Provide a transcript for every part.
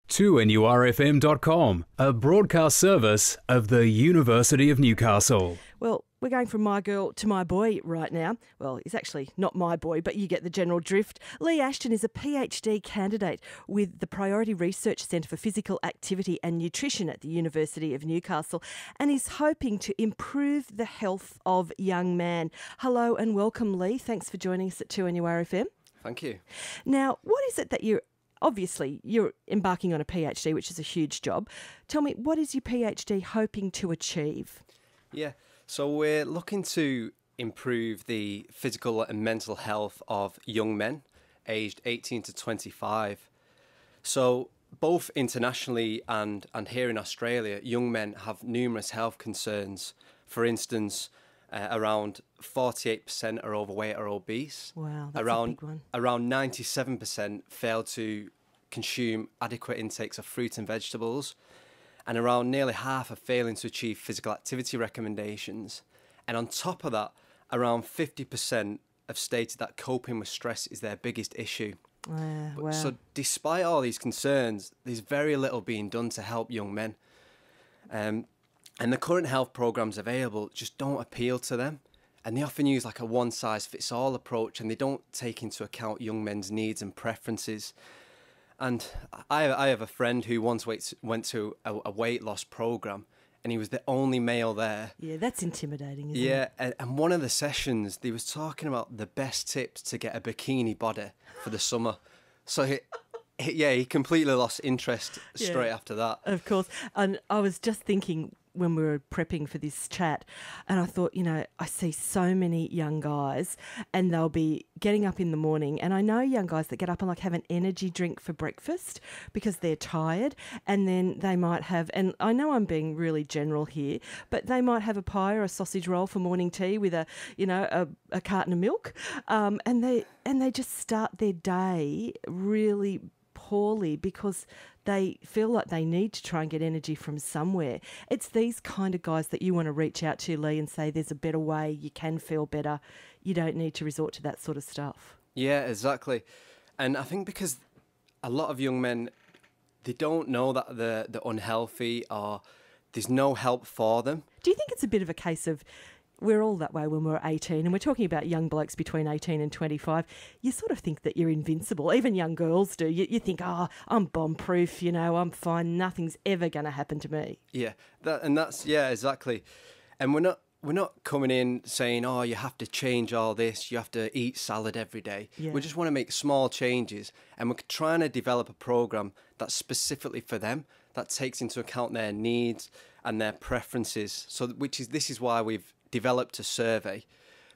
2NURFM.com, a broadcast service of the University of Newcastle. Well, we're going from my girl to my boy right now. Well, he's actually not my boy, but you get the general drift. Lee Ashton is a PhD candidate with the Priority Research Centre for Physical Activity and Nutrition at the University of Newcastle, and he's hoping to improve the health of young men. Hello and welcome, Lee. Thanks for joining us at 2NURFM. Thank you. Now, what is it that obviously, you're embarking on a PhD, which is a huge job. Tell me, what is your PhD hoping to achieve? Yeah, so we're looking to improve the physical and mental health of young men aged 18 to 25. So both internationally and here in Australia, young men have numerous health concerns. For instance, around 48% are overweight or obese. Wow, that's a big one. Around 97% fail to consume adequate intakes of fruit and vegetables. And around nearly half are failing to achieve physical activity recommendations. And on top of that, around 50% have stated that coping with stress is their biggest issue. Wow. So despite all these concerns, there's very little being done to help young men. And the current health programmes available just don't appeal to them. And they often use like a one-size-fits-all approach, and they don't take into account young men's needs and preferences. And I have a friend who once went to a weight loss programme, and he was the only male there. Yeah, that's intimidating, isn't it? Yeah, and one of the sessions, they was talking about the best tips to get a bikini body for the summer. So he completely lost interest straight after that. Of course. And I was just thinking when we were prepping for this chat, and I thought, I see so many young guys and they'll be getting up in the morning, and I know young guys that get up and like have an energy drink for breakfast because they're tired, and then they might have, and I know I'm being really general here, but they might have a pie or a sausage roll for morning tea with a carton of milk, and they just start their day really poorly because they feel like they need to try and get energy from somewhere. It's these kind of guys that you want to reach out to, Lee, and say there's a better way, you can feel better, you don't need to resort to that sort of stuff. Yeah, exactly. And I think because a lot of young men, they don't know that they're unhealthy, or there's no help for them. Do you think it's a bit of a case of we're all that way when we're 18, and we're talking about young blokes between 18 and 25. You sort of think that you're invincible. Even young girls do. You think, I'm bomb-proof, I'm fine, nothing's ever going to happen to me. Yeah, exactly. And we're not coming in saying, you have to change all this, you have to eat salad every day. Yeah. We just want to make small changes, and we're trying to develop a program that's specifically for them, that takes into account their needs and their preferences. So this is why we've developed a survey.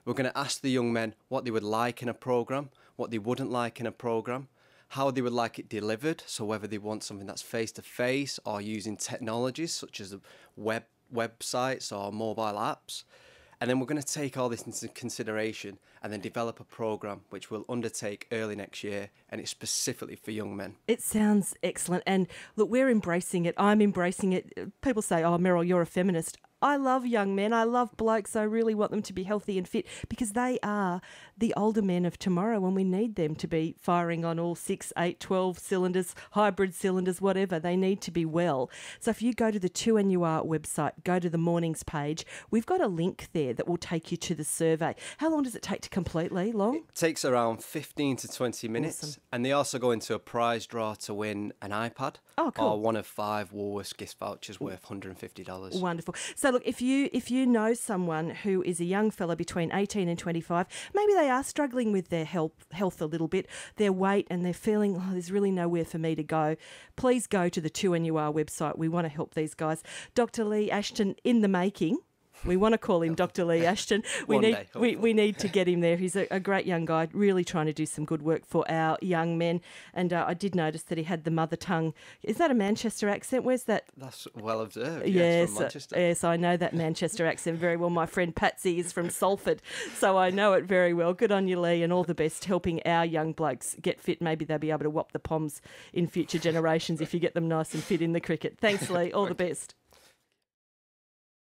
We're going to ask the young men what they would like in a program, what they wouldn't like in a program, how they would like it delivered, so whether they want something that's face-to-face or using technologies such as websites or mobile apps. And then we're going to take all this into consideration and then develop a program which we'll undertake early next year, and it's specifically for young men. It sounds excellent. And look, we're embracing it. I'm embracing it. People say, Meryl, you're a feminist. I love young men. I love blokes. I really want them to be healthy and fit because they are the older men of tomorrow, and we need them to be firing on all 6, 8, 12 cylinders, hybrid cylinders, whatever. They need to be well. So if you go to the 2NUR website, go to the mornings page, we've got a link there that will take you to the survey. How long does it take to complete, Lee? Long? It takes around 15 to 20 minutes. Awesome. And they also go into a prize draw to win an iPad. Oh, cool. Or one of 5 Woolworths gift vouchers worth $150. Wonderful. So look, if you know someone who is a young fella between 18 and 25, maybe they are struggling with their health a little bit, their weight, and they're feeling, there's really nowhere for me to go, please go to the 2NUR website. We want to help these guys. Dr. Lee Ashton in the making. We want to call him Dr. Lee Ashton. We need to get him there. He's a great young guy, really trying to do some good work for our young men. And I did notice that he had the mother tongue. Is that a Manchester accent? Where's that? That's well observed. Yes, from Manchester. Yes, I know that Manchester accent very well. My friend Patsy is from Salford, so I know it very well. Good on you, Lee, and all the best helping our young blokes get fit. Maybe they'll be able to whop the Poms in future generations if you get them nice and fit in the cricket. Thanks, Lee. All the best.